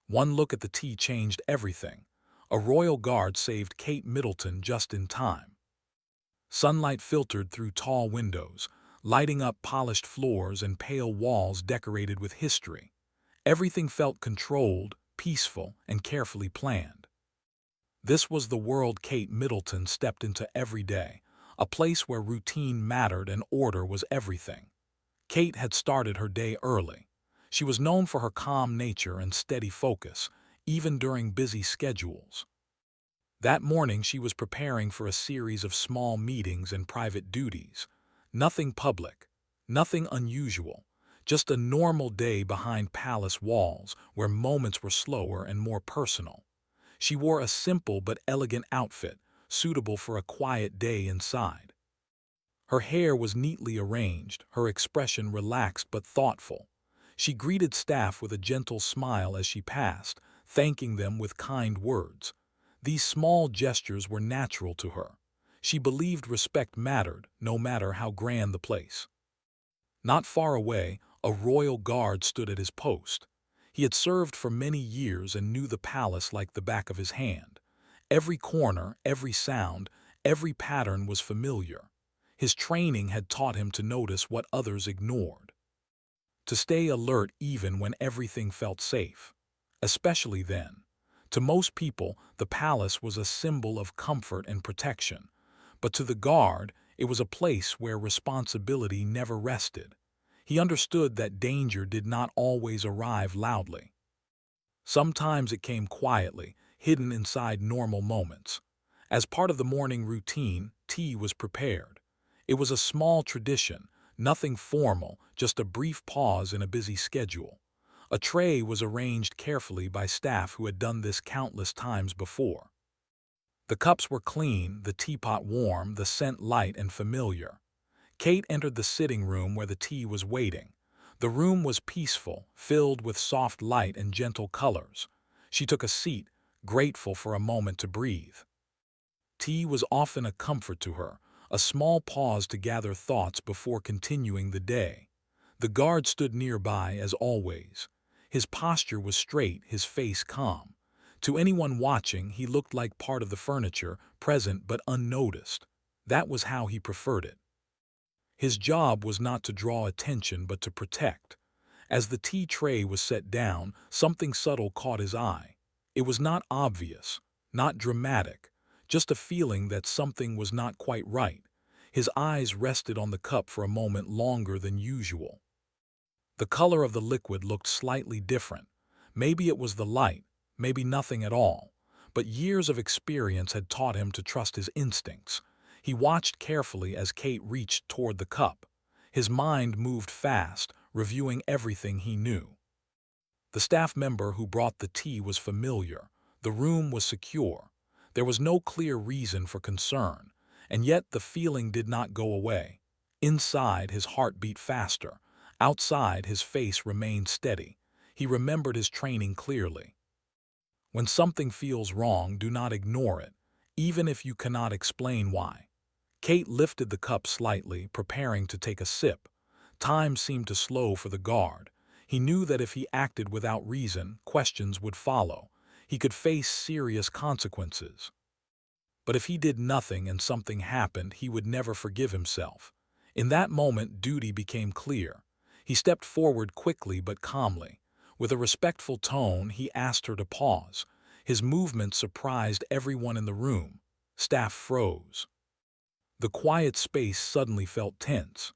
One look at the tea changed everything. A royal guard saved Kate Middleton just in time. Sunlight filtered through tall windows, lighting up polished floors and pale walls decorated with history. Everything felt controlled, peaceful, and carefully planned. This was the world Kate Middleton stepped into every day, a place where routine mattered and order was everything. Kate had started her day early. She was known for her calm nature and steady focus, even during busy schedules. That morning she was preparing for a series of small meetings and private duties. Nothing public, nothing unusual, just a normal day behind palace walls where moments were slower and more personal. She wore a simple but elegant outfit, suitable for a quiet day inside. Her hair was neatly arranged, her expression relaxed but thoughtful. She greeted staff with a gentle smile as she passed, thanking them with kind words. These small gestures were natural to her. She believed respect mattered, no matter how grand the place. Not far away, a royal guard stood at his post. He had served for many years and knew the palace like the back of his hand. Every corner, every sound, every pattern was familiar. His training had taught him to notice what others ignored, to stay alert even when everything felt safe. Especially then. To most people, the palace was a symbol of comfort and protection, but to the guard, it was a place where responsibility never rested. He understood that danger did not always arrive loudly. Sometimes it came quietly, hidden inside normal moments. As part of the morning routine, tea was prepared. It was a small tradition, nothing formal, just a brief pause in a busy schedule. A tray was arranged carefully by staff who had done this countless times before. The cups were clean, the teapot warm, the scent light and familiar. Kate entered the sitting room where the tea was waiting. The room was peaceful, filled with soft light and gentle colors. She took a seat, grateful for a moment to breathe. Tea was often a comfort to her, a small pause to gather thoughts before continuing the day. The guard stood nearby as always. His posture was straight, his face calm. To anyone watching, he looked like part of the furniture, present but unnoticed. That was how he preferred it. His job was not to draw attention but to protect. As the tea tray was set down, something subtle caught his eye. It was not obvious, not dramatic, just a feeling that something was not quite right. His eyes rested on the cup for a moment longer than usual. The color of the liquid looked slightly different. Maybe it was the light, maybe nothing at all. But years of experience had taught him to trust his instincts. He watched carefully as Kate reached toward the cup. His mind moved fast, reviewing everything he knew. The staff member who brought the tea was familiar. The room was secure. There was no clear reason for concern, and yet the feeling did not go away. Inside, his heart beat faster. Outside, his face remained steady. He remembered his training clearly. When something feels wrong, do not ignore it, even if you cannot explain why. Kate lifted the cup slightly, preparing to take a sip. Time seemed to slow for the guard. He knew that if he acted without reason, questions would follow. He could face serious consequences. But if he did nothing and something happened, he would never forgive himself. In that moment, duty became clear. He stepped forward quickly but calmly. With a respectful tone, he asked her to pause. His movement surprised everyone in the room. Staff froze. The quiet space suddenly felt tense.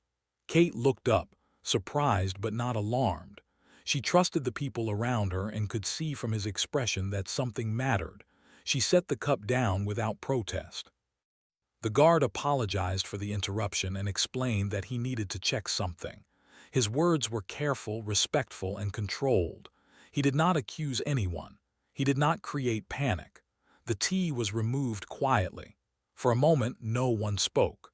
Kate looked up, surprised but not alarmed. She trusted the people around her and could see from his expression that something mattered. She set the cup down without protest. The guard apologized for the interruption and explained that he needed to check something. His words were careful, respectful, and controlled. He did not accuse anyone. He did not create panic. The tea was removed quietly. For a moment, no one spoke.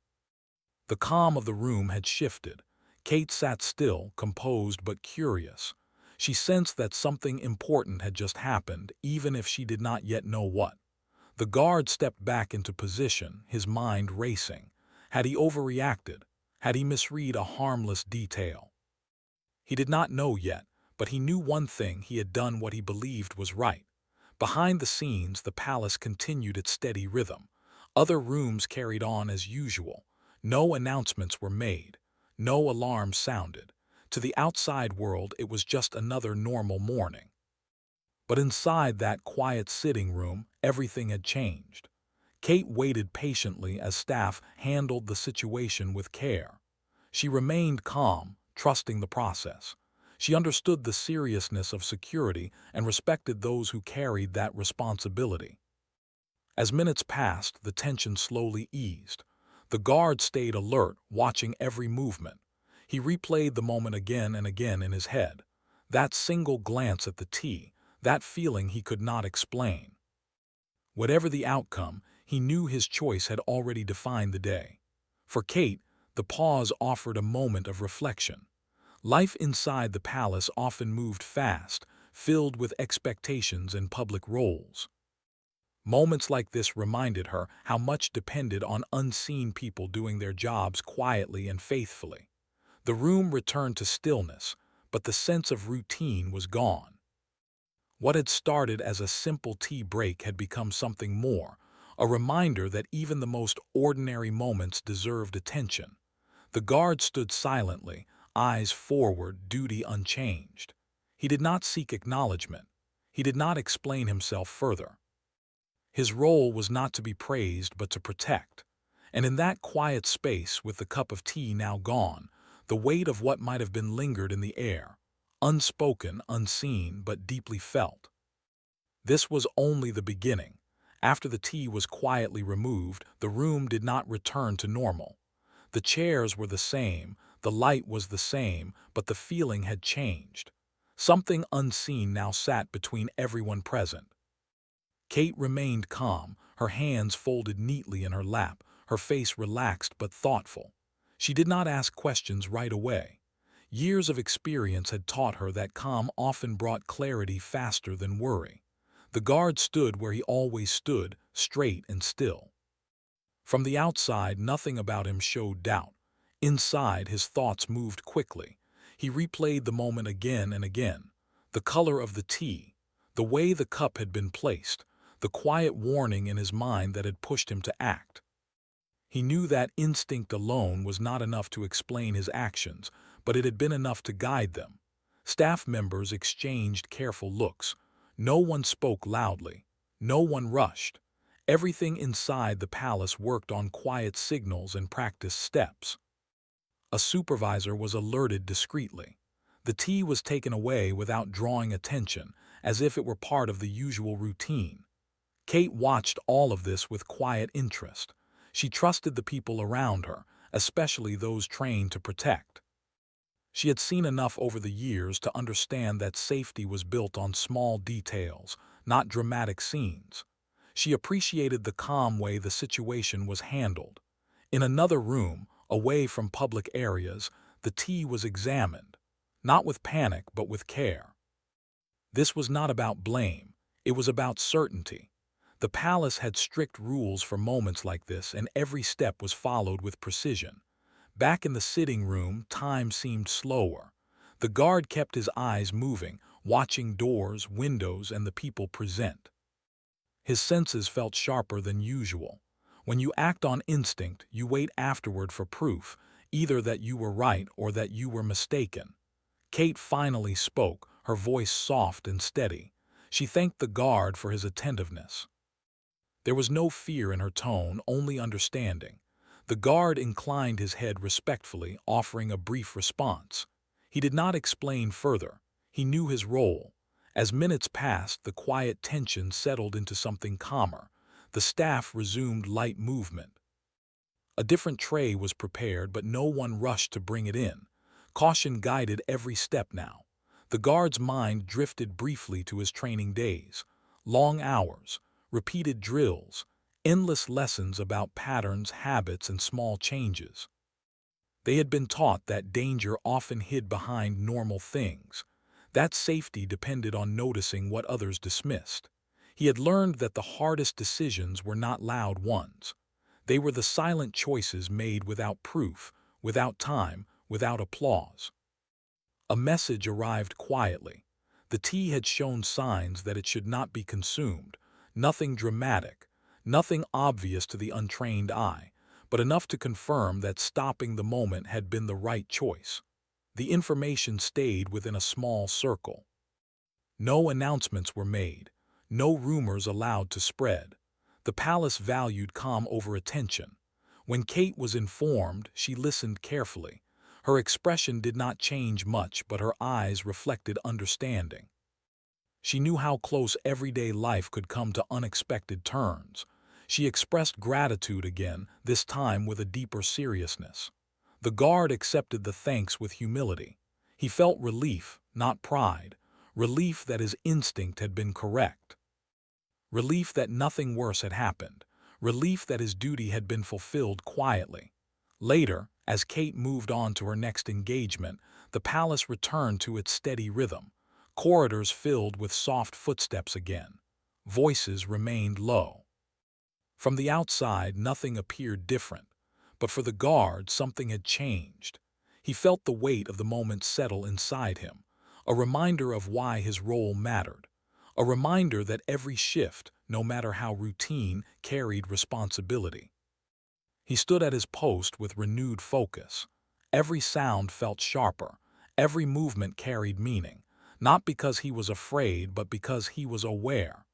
The calm of the room had shifted. Kate sat still, composed but curious. She sensed that something important had just happened, even if she did not yet know what. The guard stepped back into position, his mind racing. Had he overreacted? Had he misread a harmless detail? He did not know yet, But he knew one thing: he had done what he believed was right. Behind the scenes, the palace continued its steady rhythm. Other rooms carried on as usual. No announcements were made. No alarms sounded. To the outside world, it was just another normal morning. But inside that quiet sitting room, everything had changed. Kate waited patiently as staff handled the situation with care. She remained calm, trusting the process. She understood the seriousness of security and respected those who carried that responsibility. As minutes passed, the tension slowly eased. The guard stayed alert, watching every movement. He replayed the moment again and again in his head. That single glance at the tea, that feeling he could not explain. Whatever the outcome, he knew his choice had already defined the day. For Kate, the pause offered a moment of reflection. Life inside the palace often moved fast, filled with expectations and public roles. Moments like this reminded her how much depended on unseen people doing their jobs quietly and faithfully. The room returned to stillness, but the sense of routine was gone. What had started as a simple tea break had become something more, a reminder that even the most ordinary moments deserved attention. The guard stood silently, eyes forward, duty unchanged. He did not seek acknowledgement. He did not explain himself further. His role was not to be praised but to protect. And in that quiet space, with the cup of tea now gone, the weight of what might have been lingered in the air, unspoken, unseen, but deeply felt. This was only the beginning. After the tea was quietly removed, the room did not return to normal. The chairs were the same, the light was the same, but the feeling had changed. Something unseen now sat between everyone present. Kate remained calm, her hands folded neatly in her lap, her face relaxed but thoughtful. She did not ask questions right away. Years of experience had taught her that calm often brought clarity faster than worry. The guard stood where he always stood, straight and still. From the outside, nothing about him showed doubt. Inside, his thoughts moved quickly. He replayed the moment again and again. The color of the tea, the way the cup had been placed, the quiet warning in his mind that had pushed him to act. He knew that instinct alone was not enough to explain his actions, but it had been enough to guide them. Staff members exchanged careful looks. No one spoke loudly. No one rushed. Everything inside the palace worked on quiet signals and practiced steps. A supervisor was alerted discreetly. The tea was taken away without drawing attention, as if it were part of the usual routine. Kate watched all of this with quiet interest. She trusted the people around her, especially those trained to protect. She had seen enough over the years to understand that safety was built on small details, not dramatic scenes. She appreciated the calm way the situation was handled. In another room, away from public areas, the tea was examined, not with panic but with care. This was not about blame, it was about certainty. The palace had strict rules for moments like this, and every step was followed with precision. Back in the sitting room, time seemed slower. The guard kept his eyes moving, watching doors, windows, and the people present. His senses felt sharper than usual. When you act on instinct, you wait afterward for proof, either that you were right or that you were mistaken. Kate finally spoke, her voice soft and steady. She thanked the guard for his attentiveness. There was no fear in her tone, only understanding. The guard inclined his head respectfully, offering a brief response. He did not explain further. He knew his role. As minutes passed, the quiet tension settled into something calmer. The staff resumed light movement. A different tray was prepared, but no one rushed to bring it in. Caution guided every step now. The guard's mind drifted briefly to his training days. Long hours, repeated drills, endless lessons about patterns, habits, and small changes. They had been taught that danger often hid behind normal things. That safety depended on noticing what others dismissed. He had learned that the hardest decisions were not loud ones. They were the silent choices made without proof, without time, without applause. A message arrived quietly. The tea had shown signs that it should not be consumed. Nothing dramatic, nothing obvious to the untrained eye, but enough to confirm that stopping the moment had been the right choice. The information stayed within a small circle. No announcements were made, no rumors allowed to spread. The palace valued calm over attention. When Kate was informed, she listened carefully. Her expression did not change much, but her eyes reflected understanding. She knew how close everyday life could come to unexpected turns. She expressed gratitude again, this time with a deeper seriousness. The guard accepted the thanks with humility. He felt relief, not pride, relief that his instinct had been correct, relief that nothing worse had happened, relief that his duty had been fulfilled quietly. Later, as Kate moved on to her next engagement, the palace returned to its steady rhythm. Corridors filled with soft footsteps again. Voices remained low. From the outside, nothing appeared different, but for the guard, something had changed. He felt the weight of the moment settle inside him, a reminder of why his role mattered, a reminder that every shift, no matter how routine, carried responsibility. He stood at his post with renewed focus. Every sound felt sharper, every movement carried meaning, not because he was afraid, but because he was aware.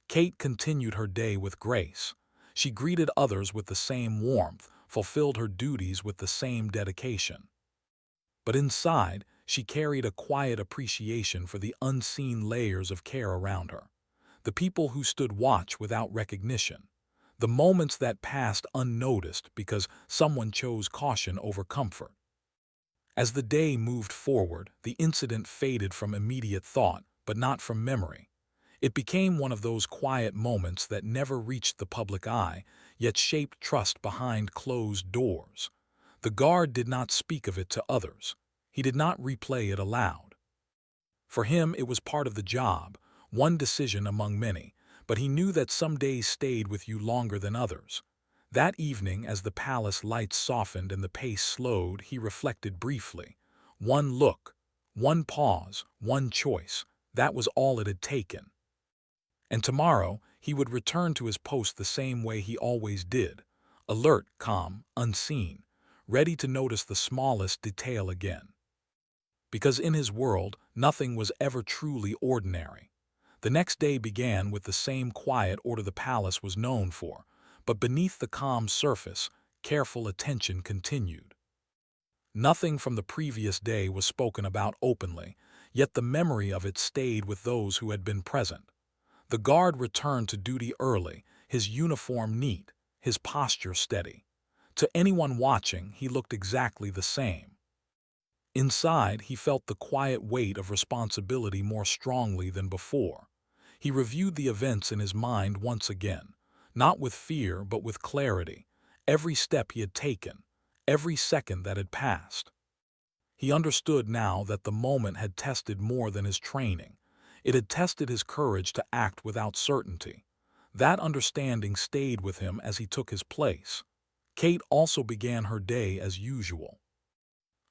Kate continued her day with grace. She greeted others with the same warmth, fulfilled her duties with the same dedication. But inside, she carried a quiet appreciation for the unseen layers of care around her. The people who stood watch without recognition. The moments that passed unnoticed because someone chose caution over comfort. As the day moved forward, the incident faded from immediate thought, but not from memory. It became one of those quiet moments that never reached the public eye, yet shaped trust behind closed doors. The guard did not speak of it to others. He did not replay it aloud. For him, it was part of the job, one decision among many, but he knew that some days stayed with you longer than others. That evening, as the palace lights softened and the pace slowed, he reflected briefly. One look, one pause, one choice, that was all it had taken. And tomorrow, he would return to his post the same way he always did, alert, calm, unseen, ready to notice the smallest detail again. Because in his world, nothing was ever truly ordinary. The next day began with the same quiet order the palace was known for, but beneath the calm surface, careful attention continued. Nothing from the previous day was spoken about openly, yet the memory of it stayed with those who had been present. The guard returned to duty early, his uniform neat, his posture steady. To anyone watching, he looked exactly the same. Inside, he felt the quiet weight of responsibility more strongly than before. He reviewed the events in his mind once again, not with fear but with clarity, every step he had taken, every second that had passed. He understood now that the moment had tested more than his training. It had tested his courage to act without certainty. That understanding stayed with him as he took his place. Kate also began her day as usual.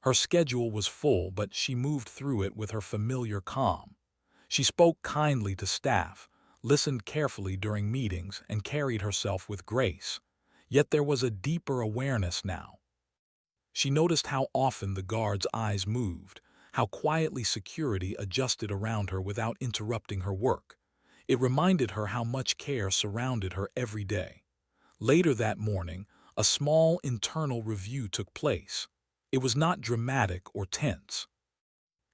Her schedule was full, but she moved through it with her familiar calm. She spoke kindly to staff, listened carefully during meetings, and carried herself with grace. Yet there was a deeper awareness now. She noticed how often the guard's eyes moved, how quietly security adjusted around her without interrupting her work. It reminded her how much care surrounded her every day. Later that morning, a small internal review took place. It was not dramatic or tense.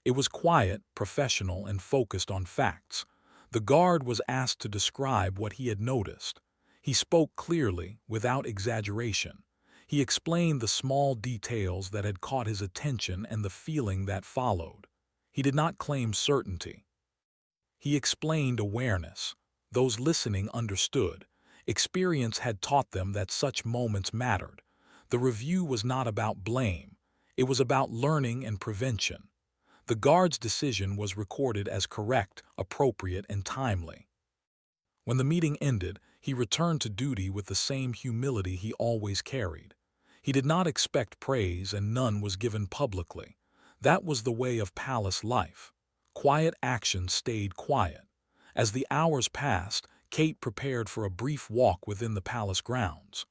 It was quiet, professional, and focused on facts. The guard was asked to describe what he had noticed. He spoke clearly, without exaggeration. He explained the small details that had caught his attention and the feeling that followed. He did not claim certainty. He explained awareness. Those listening understood. Experience had taught them that such moments mattered. The review was not about blame. It was about learning and prevention. The guard's decision was recorded as correct, appropriate, and timely. When the meeting ended, he returned to duty with the same humility he always carried. He did not expect praise, and none was given publicly. That was the way of palace life. Quiet action stayed quiet. As the hours passed, Kate prepared for a brief walk within the palace grounds.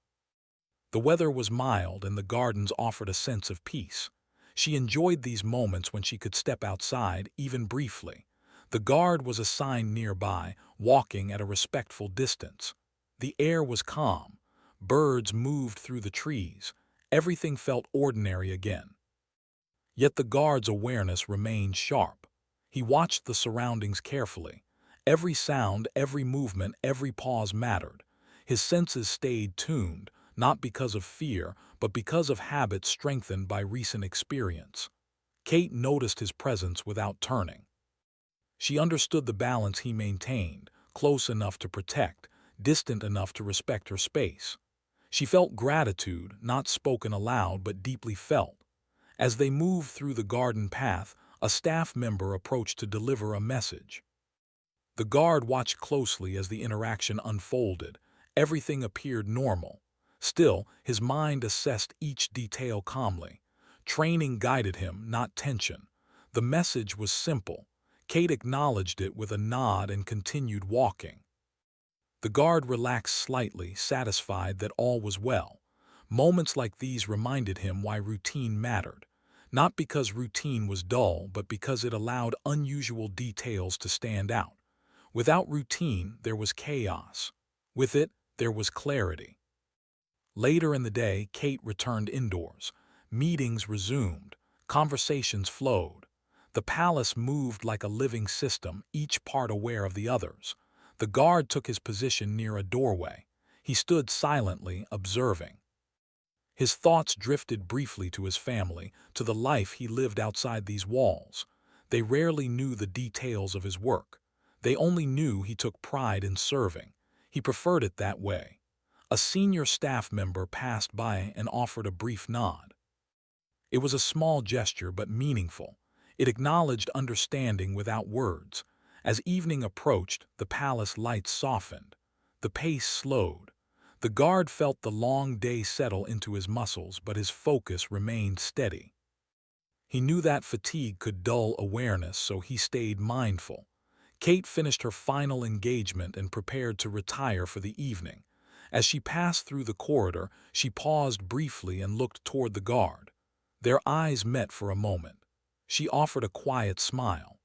The weather was mild and the gardens offered a sense of peace. She enjoyed these moments when she could step outside, even briefly. The guard was assigned nearby, walking at a respectful distance. The air was calm. Birds moved through the trees. Everything felt ordinary again. Yet the guard's awareness remained sharp. He watched the surroundings carefully. Every sound, every movement, every pause mattered. His senses stayed tuned, not because of fear, but because of habit strengthened by recent experience. Kate noticed his presence without turning. She understood the balance he maintained, close enough to protect, distant enough to respect her space. She felt gratitude, not spoken aloud but deeply felt. As they moved through the garden path, a staff member approached to deliver a message. The guard watched closely as the interaction unfolded. Everything appeared normal. Still, his mind assessed each detail calmly. Training guided him, not tension. The message was simple. Kate acknowledged it with a nod and continued walking. The guard relaxed slightly, satisfied that all was well. Moments like these reminded him why routine mattered. Not because routine was dull, but because it allowed unusual details to stand out. Without routine, there was chaos. With it, there was clarity. Later in the day, Kate returned indoors. Meetings resumed. Conversations flowed. The palace moved like a living system, each part aware of the others. The guard took his position near a doorway. He stood silently, observing. His thoughts drifted briefly to his family, to the life he lived outside these walls. They rarely knew the details of his work. They only knew he took pride in serving. He preferred it that way. A senior staff member passed by and offered a brief nod. It was a small gesture but meaningful. It acknowledged understanding without words. As evening approached, the palace lights softened. The pace slowed. The guard felt the long day settle into his muscles, but his focus remained steady. He knew that fatigue could dull awareness, so he stayed mindful. Kate finished her final engagement and prepared to retire for the evening. As she passed through the corridor, she paused briefly and looked toward the guard. Their eyes met for a moment. She offered a quiet smile.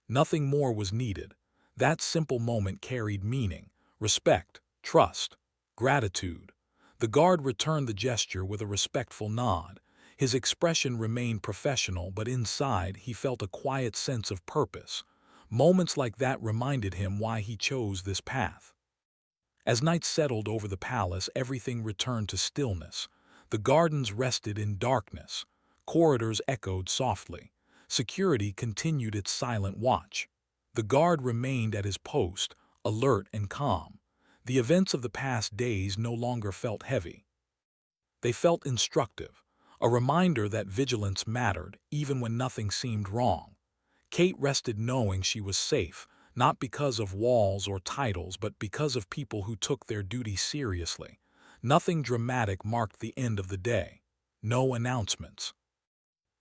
Nothing more was needed. That simple moment carried meaning, respect, trust, gratitude. The guard returned the gesture with a respectful nod. His expression remained professional, but inside he felt a quiet sense of purpose. Moments like that reminded him why he chose this path. As night settled over the palace, everything returned to stillness. The gardens rested in darkness. Corridors echoed softly. Security continued its silent watch. The guard remained at his post, alert and calm. The events of the past days no longer felt heavy. They felt instructive, a reminder that vigilance mattered even when nothing seemed wrong. Kate rested knowing she was safe, not because of walls or titles, but because of people who took their duty seriously. Nothing dramatic marked the end of the day. No announcements.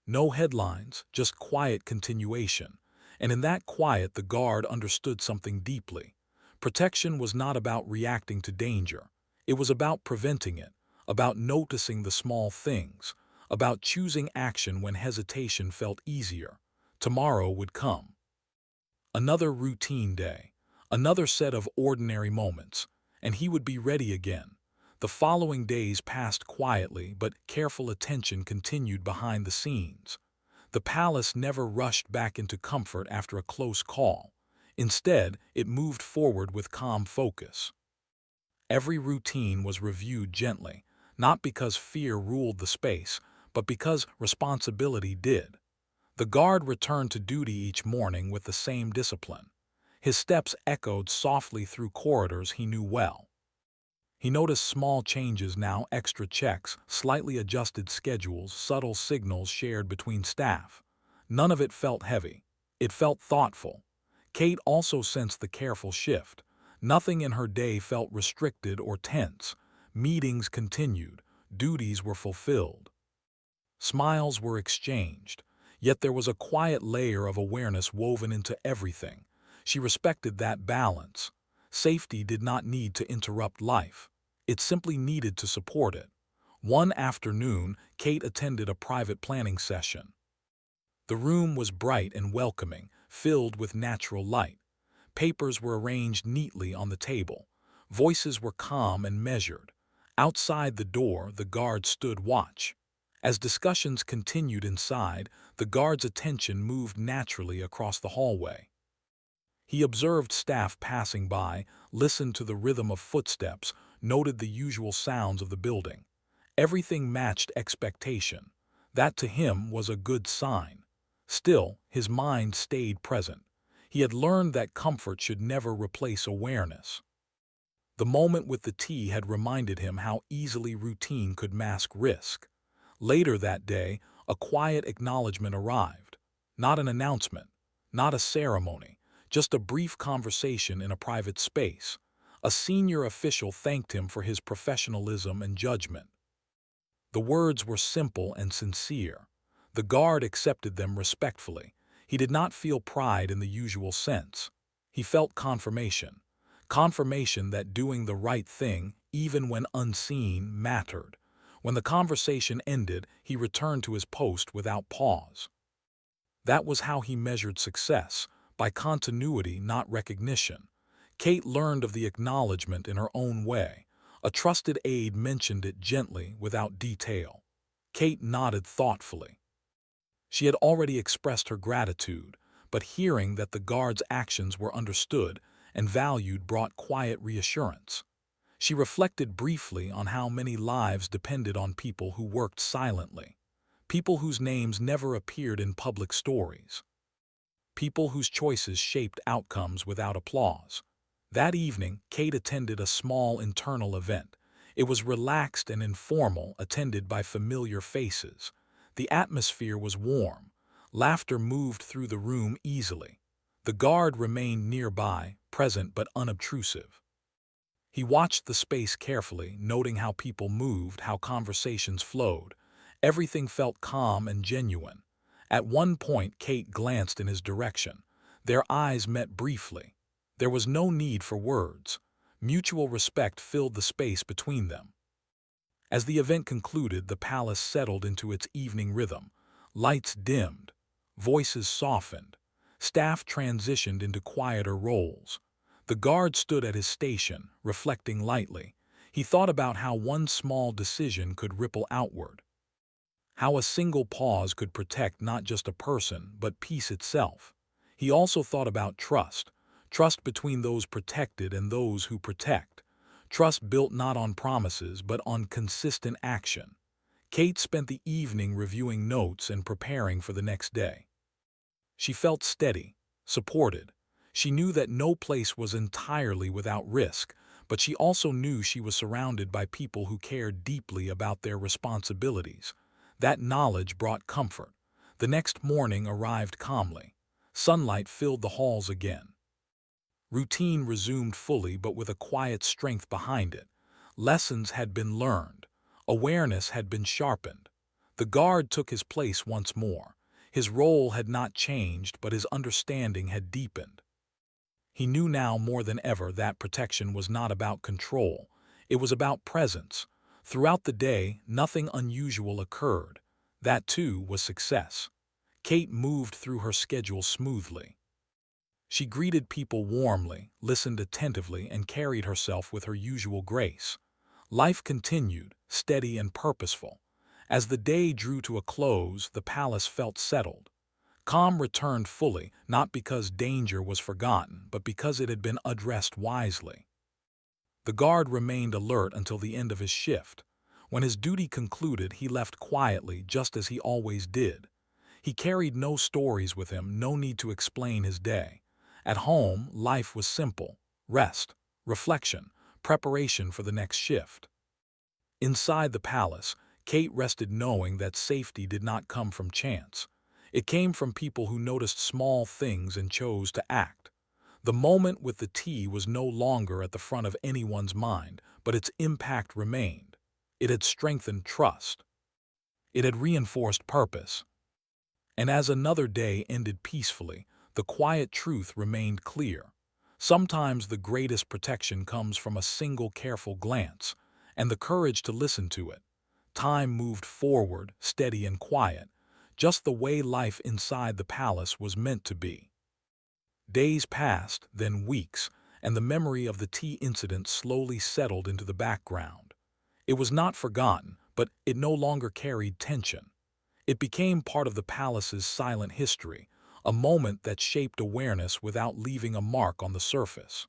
No headlines, just quiet continuation. And in that quiet, the guard understood something deeply. Protection was not about reacting to danger. It was about preventing it, about noticing the small things, about choosing action when hesitation felt easier. Tomorrow would come. Another routine day, another set of ordinary moments, and he would be ready again. The following days passed quietly, but careful attention continued behind the scenes. The palace never rushed back into comfort after a close call. Instead, it moved forward with calm focus. Every routine was reviewed gently, not because fear ruled the space, but because responsibility did. The guard returned to duty each morning with the same discipline. His steps echoed softly through corridors he knew well. He noticed small changes now, extra checks, slightly adjusted schedules, subtle signals shared between staff. None of it felt heavy. It felt thoughtful. Kate also sensed the careful shift. Nothing in her day felt restricted or tense. Meetings continued. Duties were fulfilled. Smiles were exchanged. Yet there was a quiet layer of awareness woven into everything. She respected that balance. Safety did not need to interrupt life. It simply needed to support it. One afternoon, Kate attended a private planning session. The room was bright and welcoming, filled with natural light. Papers were arranged neatly on the table. Voices were calm and measured. Outside the door, the guard stood watch. As discussions continued inside, the guard's attention moved naturally across the hallway. He observed staff passing by, listened to the rhythm of footsteps, noted the usual sounds of the building. Everything matched expectation. That to him was a good sign. Still, his mind stayed present. He had learned that comfort should never replace awareness. The moment with the tea had reminded him how easily routine could mask risk. Later that day, a quiet acknowledgement arrived. Not an announcement, not a ceremony, just a brief conversation in a private space. A senior official thanked him for his professionalism and judgment. The words were simple and sincere. The guard accepted them respectfully. He did not feel pride in the usual sense. He felt confirmation. Confirmation that doing the right thing, even when unseen, mattered. When the conversation ended, he returned to his post without pause. That was how he measured success, by continuity, not recognition. Kate learned of the acknowledgement in her own way. A trusted aide mentioned it gently, without detail. Kate nodded thoughtfully. She had already expressed her gratitude, but hearing that the guard's actions were understood and valued brought quiet reassurance. She reflected briefly on how many lives depended on people who worked silently, people whose names never appeared in public stories, people whose choices shaped outcomes without applause. That evening, Kate attended a small internal event. It was relaxed and informal, attended by familiar faces. The atmosphere was warm. Laughter moved through the room easily. The guard remained nearby, present but unobtrusive. He watched the space carefully, noting how people moved, how conversations flowed. Everything felt calm and genuine. At one point, Kate glanced in his direction. Their eyes met briefly. There was no need for words. Mutual respect filled the space between them. As the event concluded, the palace settled into its evening rhythm. Lights dimmed. Voices softened. Staff transitioned into quieter roles. The guard stood at his station, reflecting lightly. He thought about how one small decision could ripple outward. How a single pause could protect not just a person, but peace itself. He also thought about trust. Trust between those protected and those who protect. Trust built not on promises, but on consistent action. Kate spent the evening reviewing notes and preparing for the next day. She felt steady, supported. She knew that no place was entirely without risk, but she also knew she was surrounded by people who cared deeply about their responsibilities. That knowledge brought comfort. The next morning arrived calmly. Sunlight filled the halls again. Routine resumed fully, but with a quiet strength behind it. Lessons had been learned. Awareness had been sharpened. The guard took his place once more. His role had not changed, but his understanding had deepened. He knew now more than ever that protection was not about control. It was about presence. Throughout the day, nothing unusual occurred. That, too, was success. Kate moved through her schedule smoothly. She greeted people warmly, listened attentively, and carried herself with her usual grace. Life continued, steady and purposeful. As the day drew to a close, the palace felt settled. Calm returned fully, not because danger was forgotten, but because it had been addressed wisely. The guard remained alert until the end of his shift. When his duty concluded, he left quietly, just as he always did. He carried no stories with him, no need to explain his day. At home, life was simple: rest, reflection, preparation for the next shift. Inside the palace, Kate rested knowing that safety did not come from chance. It came from people who noticed small things and chose to act. The moment with the tea was no longer at the front of anyone's mind, but its impact remained. It had strengthened trust. It had reinforced purpose. And as another day ended peacefully, the quiet truth remained clear. Sometimes the greatest protection comes from a single careful glance, and the courage to listen to it. Time moved forward, steady and quiet, just the way life inside the palace was meant to be. Days passed, then weeks, and the memory of the tea incident slowly settled into the background. It was not forgotten, but it no longer carried tension. It became part of the palace's silent history, a moment that shaped awareness without leaving a mark on the surface.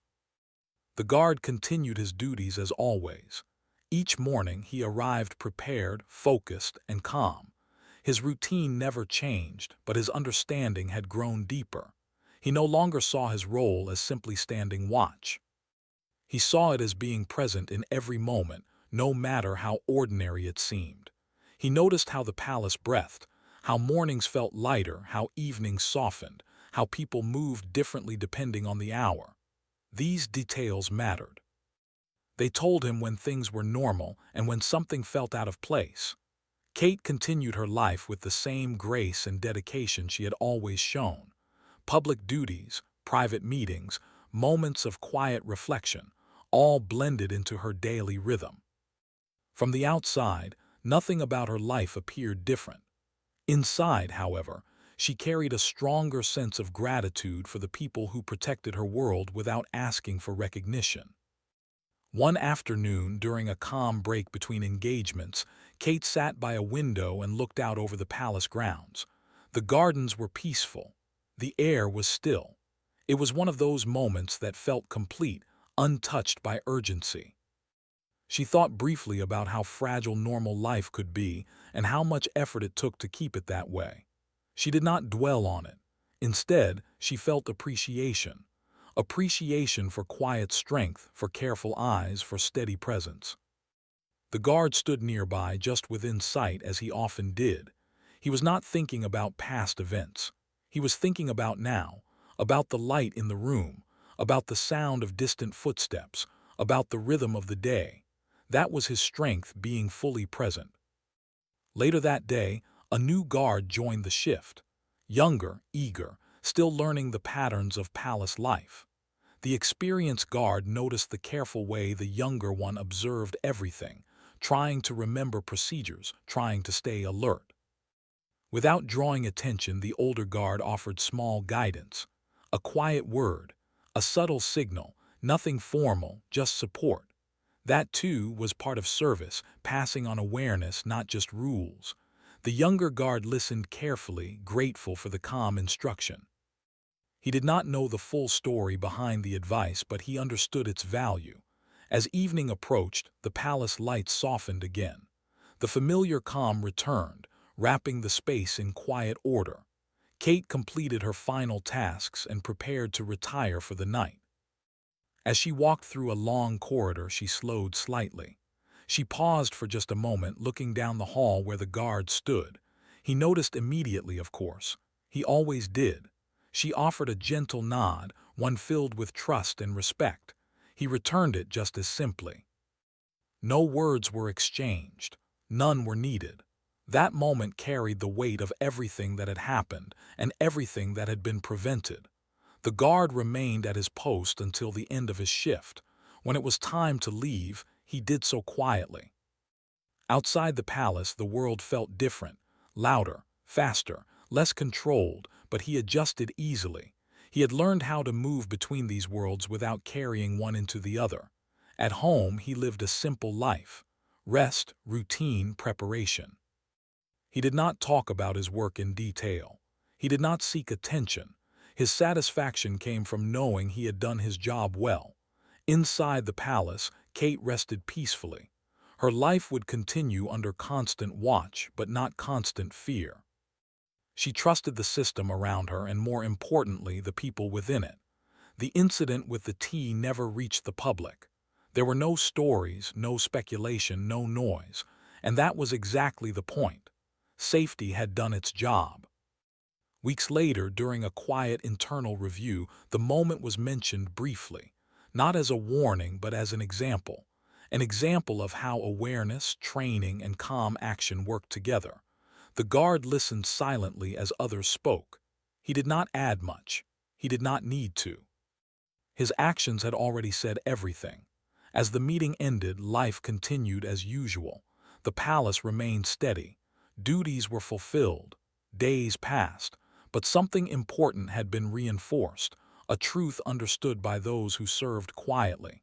The guard continued his duties as always. Each morning he arrived prepared, focused, and calm. His routine never changed, but his understanding had grown deeper. He no longer saw his role as simply standing watch. He saw it as being present in every moment, no matter how ordinary it seemed. He noticed how the palace breathed, how mornings felt lighter, how evenings softened, how people moved differently depending on the hour. These details mattered. They told him when things were normal and when something felt out of place. Kate continued her life with the same grace and dedication she had always shown. Public duties, private meetings, moments of quiet reflection, all blended into her daily rhythm. From the outside, nothing about her life appeared different. Inside, however, she carried a stronger sense of gratitude for the people who protected her world without asking for recognition. One afternoon, during a calm break between engagements, Kate sat by a window and looked out over the palace grounds. The gardens were peaceful. The air was still. It was one of those moments that felt complete, untouched by urgency. She thought briefly about how fragile normal life could be and how much effort it took to keep it that way. She did not dwell on it. Instead, she felt appreciation. Appreciation for quiet strength, for careful eyes, for steady presence. The guard stood nearby, just within sight, as he often did. He was not thinking about past events. He was thinking about now, about the light in the room, about the sound of distant footsteps, about the rhythm of the day. That was his strength, being fully present. Later that day, a new guard joined the shift. Younger, eager, still learning the patterns of palace life. The experienced guard noticed the careful way the younger one observed everything, trying to remember procedures, trying to stay alert. Without drawing attention, the older guard offered small guidance. A quiet word, a subtle signal, nothing formal, just support. That, too, was part of service, passing on awareness, not just rules. The younger guard listened carefully, grateful for the calm instruction. He did not know the full story behind the advice, but he understood its value. As evening approached, the palace lights softened again. The familiar calm returned, wrapping the space in quiet order. Kate completed her final tasks and prepared to retire for the night. As she walked through a long corridor, she slowed slightly. She paused for just a moment, looking down the hall where the guard stood. He noticed immediately, of course. He always did. She offered a gentle nod, one filled with trust and respect. He returned it just as simply. No words were exchanged. None were needed. That moment carried the weight of everything that had happened and everything that had been prevented. The guard remained at his post until the end of his shift. When it was time to leave, he did so quietly. Outside the palace, the world felt different, louder, faster, less controlled, but he adjusted easily. He had learned how to move between these worlds without carrying one into the other. At home, he lived a simple life: rest, routine, preparation. He did not talk about his work in detail. He did not seek attention. His satisfaction came from knowing he had done his job well. Inside the palace, Kate rested peacefully. Her life would continue under constant watch, but not constant fear. She trusted the system around her and, more importantly, the people within it. The incident with the tea never reached the public. There were no stories, no speculation, no noise, and that was exactly the point. Safety had done its job. Weeks later, during a quiet internal review, the moment was mentioned briefly, not as a warning but as an example of how awareness, training, and calm action worked together. The guard listened silently as others spoke. He did not add much. He did not need to. His actions had already said everything. As the meeting ended, life continued as usual. The palace remained steady. Duties were fulfilled. Days passed. But something important had been reinforced, a truth understood by those who served quietly.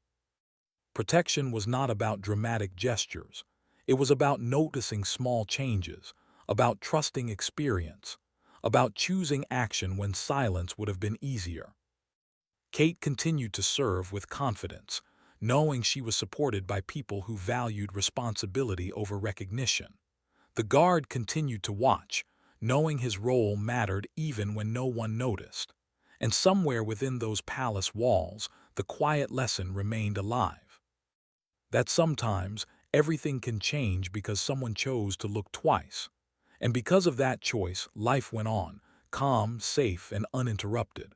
Protection was not about dramatic gestures. It was about noticing small changes, about trusting experience, about choosing action when silence would have been easier. Kate continued to serve with confidence, knowing she was supported by people who valued responsibility over recognition. The guard continued to watch, knowing his role mattered even when no one noticed. And somewhere within those palace walls, the quiet lesson remained alive. That sometimes everything can change because someone chose to look twice. And because of that choice, life went on, calm, safe, and uninterrupted.